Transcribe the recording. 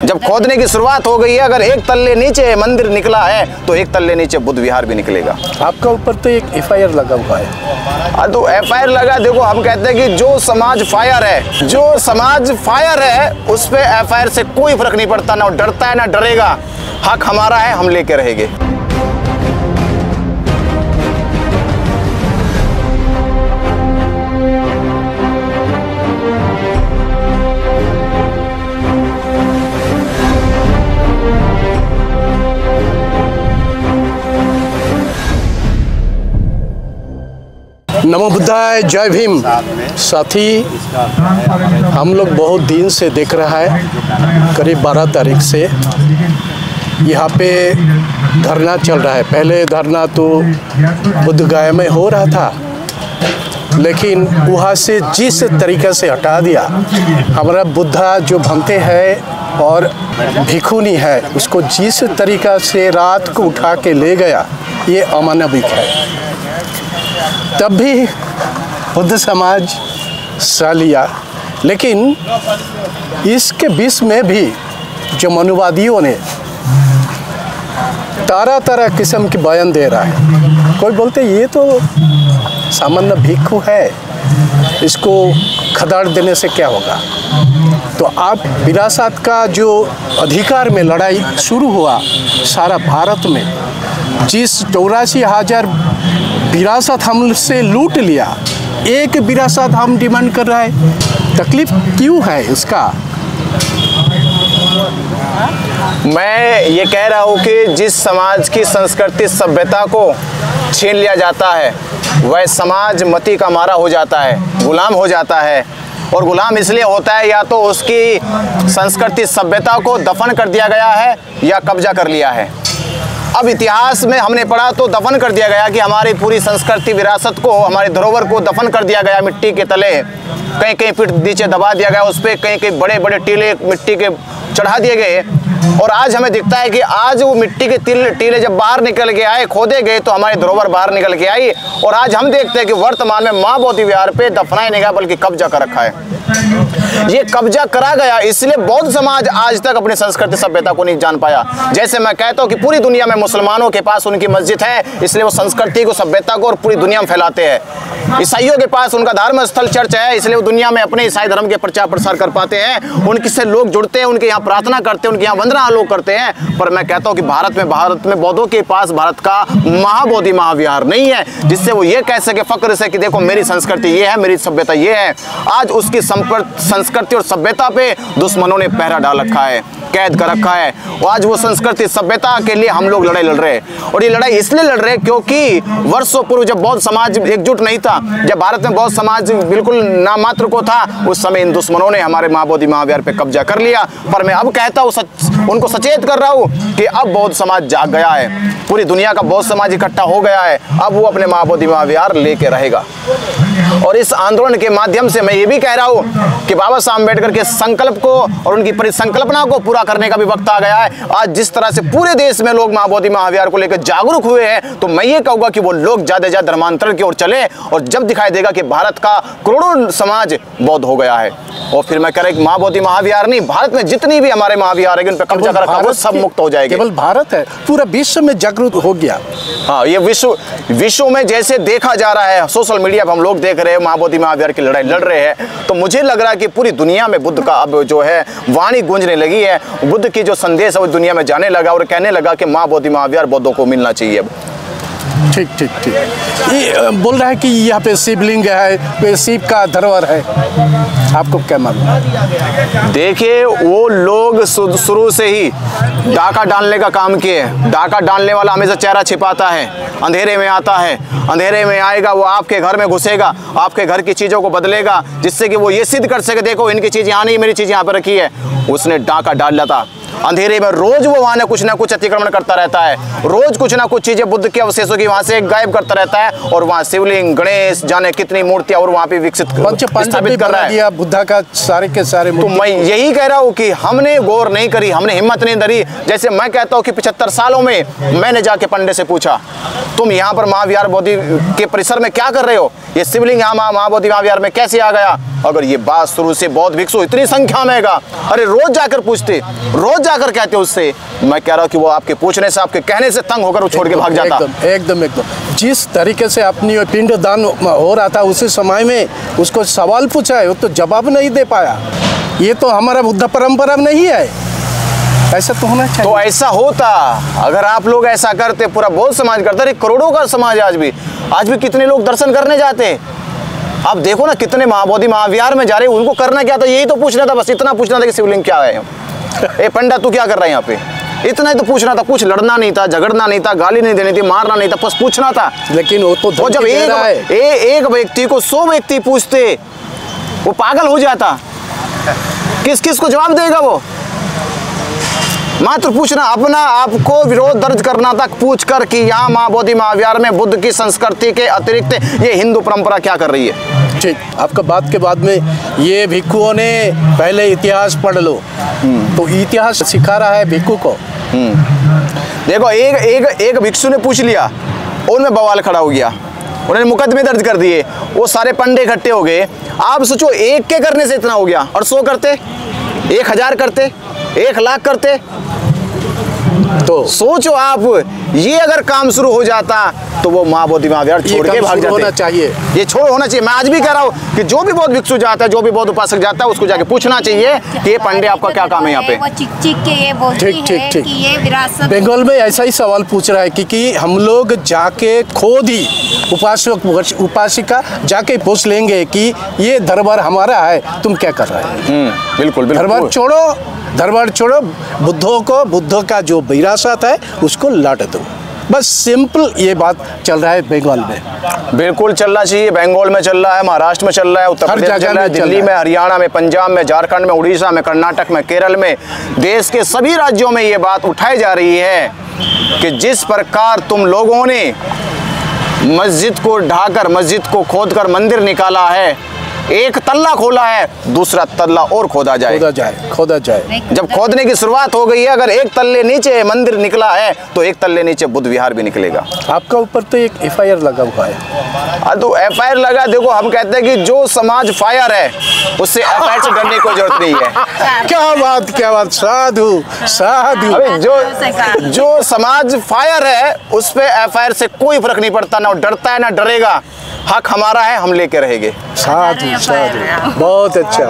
जब खोदने की शुरुआत हो गई है, अगर एक तल्ले नीचे मंदिर निकला है तो एक तल्ले नीचे बुद्ध विहार भी निकलेगा। आपका ऊपर तो एक एफआईआर लगा हुआ है। तो एफआईआर लगा, देखो हम कहते हैं कि जो समाज फायर है, जो समाज फायर है उस पे एफआईआर से कोई फर्क नहीं पड़ता, ना डरता है ना डरेगा। हक हमारा है, हम लेके रहेंगे। नमो बुद्धाय, जय भीम। साथी, हम लोग बहुत दिन से देख रहा है, करीब 12 तारीख से यहाँ पे धरना चल रहा है। पहले धरना तो बुद्धगया में हो रहा था, लेकिन वहाँ से जिस तरीक़े से हटा दिया, हमारा बुद्धा जो बनते हैं और भिखुनी है उसको जिस तरीक़ा से रात को उठा के ले गया, ये अमानविक है। तब भी बुद्ध समाज सह लिया, लेकिन इसके बीच में भी जो मनुवादियों ने तरह तरह किस्म के बयान दे रहा है। कोई बोलते ये तो सामान्य भिक्षु है, इसको खदाड़ देने से क्या होगा। तो आप विरासत का जो अधिकार में लड़ाई शुरू हुआ सारा भारत में, जिस 84,000 विरासत हमसे लूट लिया, एक विरासत हम डिमांड कर रहे हैं। तकलीफ क्यों है इसका? मैं ये कह रहा हूँ कि जिस समाज की संस्कृति सभ्यता को छीन लिया जाता है, वह समाज मती का मारा हो जाता है, गुलाम हो जाता है। और गुलाम इसलिए होता है या तो उसकी संस्कृति सभ्यता को दफन कर दिया गया है या कब्जा कर लिया है। अब इतिहास में हमने पढ़ा तो दफन कर दिया गया कि हमारी पूरी संस्कृति विरासत को, हमारे धरोहर को दफन कर दिया गया मिट्टी के तले। कहीं कहीं फिर नीचे दबा दिया गया, उस पर कहीं कहीं बड़े बड़े टीले मिट्टी के चढ़ा दिए गए। और आज हमें दिखता है कि आज वो मिट्टी के टीले जब बाहर निकल के आए, खोदे गए, तो हमारी धरोहर बाहर निकल के आई। और आज हम देखते हैं कि वर्तमान में माँ बोधि विहार पे दफनाया नहीं गया बल्कि कब्जा कर रखा है। ये कब्जा करा गया, इसलिए बौद्ध समाज आज तक अपनी संस्कृति सभ्यता को नहीं जान पाया। जैसे मैं कहता हूँ कि पूरी दुनिया में मुसलमानों के पास उनकी मस्जिद है, इसलिए वो संस्कृति को, सभ्यता को और पूरी दुनिया में फैलाते हैं। ईसाइयों के पास उनका धर्म स्थल चर्च है, इसलिए वो दुनिया में अपने ईसाई धर्म के प्रचार प्रसार कर पाते हैं। उनके से लोग जुड़ते हैं, उनके यहाँ प्रार्थना करते हैं, उनके यहाँ वंदना लोग करते हैं। पर मैं कहता हूँ कि भारत में बौद्धों के पास भारत का महाबोधि महाविहार नहीं है, जिससे वो ये कह सके फक्र से कि देखो मेरी संस्कृति ये है, मेरी सभ्यता ये है। आज उसकी संस्कृति और सभ्यता पे दुश्मनों ने पहरा डाल रखा है, कैद कर रखा है। और आज वो संस्कृति सभ्यता के लिए हम लोग लड़ाई लड़ रहे हैं। और ये लड़ाई इसलिए लड़ रहे हैं क्योंकि वर्षों पूर्व जब बौद्ध समाज एकजुट नहीं था, जब भारत में बौद्ध समाज बिल्कुल नामात्र को था, उस समय इन दुश्मनों ने हमारे महाबोधि महाविहार पे कब्जा कर लिया। पर मैं अब कहता हूँ, उनको सचेत कर रहा हूँ कि अब बौद्ध समाज जाग गया है, पूरी दुनिया का बौद्ध समाज इकट्ठा हो गया है। अब वो अपने महाबोधि महाविहार लेके रहेगा। और इस आंदोलन के माध्यम से मैं ये भी कह रहा हूँ कि बाबा साहब अम्बेडकर के संकल्प को और उनकी परिसंकल्पना को पूरा करने का भी वक्त आ गया है। आज जिस तरह से पूरे देश में लोग महाबोधि महाविहार को लेकर जागरूक हुए हैं, तो मैं ये कहूँगा कि वो लोग ज़्यादा से ज़्यादा धर्मांतरण की ओर चले। और जब दिखाई देगा कि भारत का करोड़ों समाज बौद्ध हो गया है, और फिर मैं कह रहा हूँ महाबोधि महाविहार नहीं, भारत में जितनी भी हमारे महाविहार है उन पर कब्जा कर रखा, वो सब मुक्त हो जाएंगे। केवल भारत है, पूरा विश्व में जागरूक हो गया। हाँ, ये विश्व में जैसे देखा जा रहा है, सोशल मीडिया पर हम लोग देख रहे हैं, महाबोधि महाविहार की लड़ाई लड़ रहे हैं। तो मुझे लग रहा है कि पूरी दुनिया में बुद्ध का अब जो है वाणी गूंजने लगी है, बुद्ध की जो संदेश है वो दुनिया में जाने लगा और कहने लगा कि महाबोधि महाविहार बौद्धों को मिलना चाहिए। ठीक ठीक ठीक। ये बोल रहा है कि यहाँ पे शिवलिंग है, शिव का धरोहर है, आपको क्या मालूम? देखिए, वो लोग शुरू से ही डाका डालने का काम किए। डाका डालने वाला हमेशा चेहरा छिपाता है, अंधेरे में आता है, अंधेरे में आएगा, वो आपके घर में घुसेगा, आपके घर की चीज़ों को बदलेगा, जिससे कि वो ये सिद्ध कर सके देखो इनकी चीज़ यहाँ नहीं, मेरी चीज़ यहाँ पर रखी है। उसने डाका डाल लिया था अंधेरे में। रोज वो वहाँ कुछ ना कुछ अतिक्रमण करता रहता है, रोज कुछ ना कुछ चीजें बुद्ध के अवशेषों की वहाँ से गायब करता रहता है। और वहाँ शिवलिंग, गणेश, जाने कितनी मूर्तियां और वहाँ पे विकसित स्थापित कर रहा है बुद्धा का सारे के सारे। तो मैं यही कह रहा हूँ कि हमने गौर नहीं करी, हमने हिम्मत नहीं धरी। जैसे मैं कहता हूँ कि 75 सालों में मैंने जाके पंडित से पूछा, तुम यहाँ पर महाविहार बोधि के परिसर में क्या कर रहे हो? ये शिवलिंग यहाँ महाबोधि महाविहार में कैसे आ गया? अगर ये बात शुरू से बौद्ध भिक्षु इतनी संख्या में गा, अरे रोज जाकर पूछते, रोज जाकर कहते उससे। मैं कह रहा हूँ कि वो आपके पूछने से, आपके कहने से तंग होकर वो छोड़ के भाग जाता। एकदम जिस तरीके से अपनी पिंड दान हो रहा था उसी समय में उसको सवाल पूछा है, वो तो जवाब नहीं दे पाया। ये तो हमारा बुद्ध परंपरा नहीं है, ऐसा तो होना चाहिए। तो ऐसा होता अगर आप लोग ऐसा करते, पूरा बौद्ध समाज करता, अरे करोड़ों का समाज आज भी कितने लोग दर्शन करने जाते। आप देखो ना कितने महाबोधि महाविहार में जा रहे, उनको करना क्या था? यही तो पूछना था, बस इतना पूछना था कि शिवलिंग क्या है। ए पंडा तू क्या कर रहा है यहाँ पे? इतना ही तो पूछना था, कुछ लड़ना नहीं था, झगड़ना नहीं था, गाली नहीं देनी थी, मारना नहीं था, बस पूछना था। लेकिन वो तो जब एक व्यक्ति को 100 व्यक्ति पूछते, वो पागल हो जाता। किस किस को जवाब देगा वो? मात्र पूछना, अपना आपको विरोध दर्ज करना था पूछ कर कि यहाँ महाबोधि महाविहार में बुद्ध की संस्कृति के अतिरिक्त ये हिंदू परंपरा क्या कर रही है। ठीक, आपका बात के बाद में ये भिक्षुओं ने पहले इतिहास पढ़ लो, तो इतिहास सिखा रहा है भिक्षु को। देखो एक भिक्षु ने पूछ लिया, उनमें बवाल खड़ा हो गया, उन्होंने मुकदमे दर्ज कर दिए, वो सारे पंडे इकट्ठे हो गए। आप सोचो एक के करने से इतना हो गया, और 100 करते, 1000 करते, 1 लाख करते, तो सोचो आप, ये अगर काम शुरू हो जाता तो वो महाबोधि महाविहार छोड़ के भाग जाते। होना चाहिए, ये छोड़ होना चाहिए। मैं आज भी कह रहा हूँ कि जो भी बौद्ध भिक्षु जाता है, जो भी बौद्ध उपासक जाता है, उसको जाके पूछना चाहिए कि ये पंडे आपका क्या काम है यहाँ पे। वो चिक के ये बोलती है कि ये विरासत। बंगाल में ऐसा ही सवाल पूछ रहा है कि हम लोग जाके खुद ही उपासक उपासिका जाके पूछ लेंगे कि ये दरबार हमारा है, तुम क्या कर रहे हो? बिल्कुल दरबार छोड़ो, बुद्धों का जो विरासत है उसको लौट दो। बस सिंपल ये बात चल रहा है बंगाल में। बिल्कुल चलना चाहिए। बंगाल में चल रहा है, महाराष्ट्र में चल रहा है, उत्तर प्रदेश में चल रहा है, दिल्ली में, हरियाणा में, पंजाब में, झारखंड में, उड़ीसा में, कर्नाटक में, केरल में, देश के सभी राज्यों में ये बात उठाई जा रही है कि जिस प्रकार तुम लोगों ने मस्जिद को ढाकर, मस्जिद को खोदकर मंदिर निकाला है, एक तल्ला खोला है, दूसरा तल्ला और खोदा जाए। जब खोदने की शुरुआत हो गई है, अगर एक तल्ले नीचे मंदिर निकला है तो एक तल्ले नीचे बुद्ध विहार भी निकलेगा। आपका ऊपर तो एक FIR लगा हुआ है। तो FIR लगा, देखो हम कहते हैं कि जो समाज फायर है उससे FIR से डरने की कोई जरूरत नहीं है। क्या बात, साधु। अबे जो समाज फायर है उस पे FIR से कोई फर्क नहीं पड़ता, ना डरता है ना डरेगा। हक हमारा है, हम लेके रहेंगे। साधु, बहुत अच्छा।